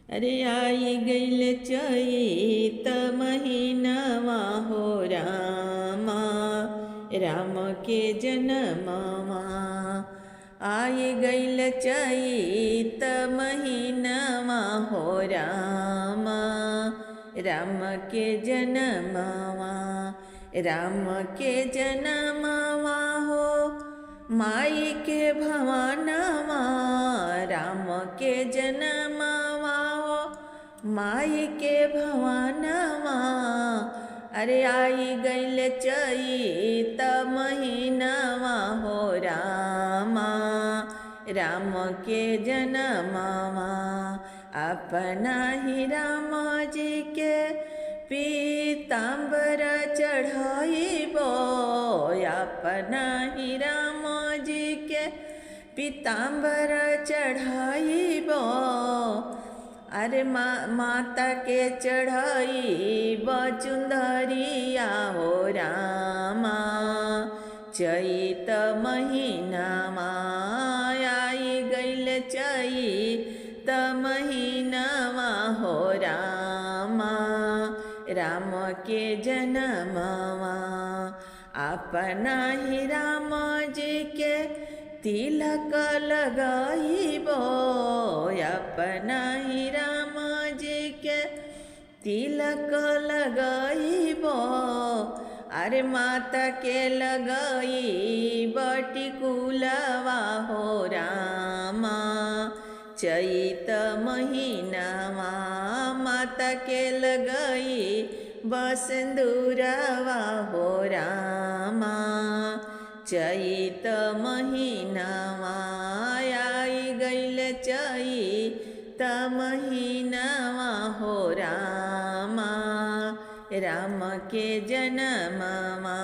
अरे आई गईल चैत महीनवा हो रामा, राम के जनमवा। आई गईल चैत महीनवा हो रामा, राम के जनमवा। राम के जनमवा हो माई के भवनवा, राम के जनमवा हो माई के भवनवा। अरे आई गईल चैत महीनवा हो रामा, राम के जनमवा। अपना ही राम जी के पीताम्बर चढ़ाइबो, अपना ही राम जी के पीताम्बर चढ़ाइबो। अरे माता के चढ़ाइबो चुंदरिया हो रामा, चैत महीनामा आई गईल चैत महीनामा हो रामा, राम के जनमवा। अपना ही राम जी के तिलक लगाइबो, अपना ही राम जी के तिलक लगाइबो। अरे माता के लगाइबो टिकुलवा हो रामा, चैत महीनामा माता के लगाई बसंदूरवा हो रामा, चैत महीनामा आई गईल चैत महीनामा हो रामा, राम के जनमवा।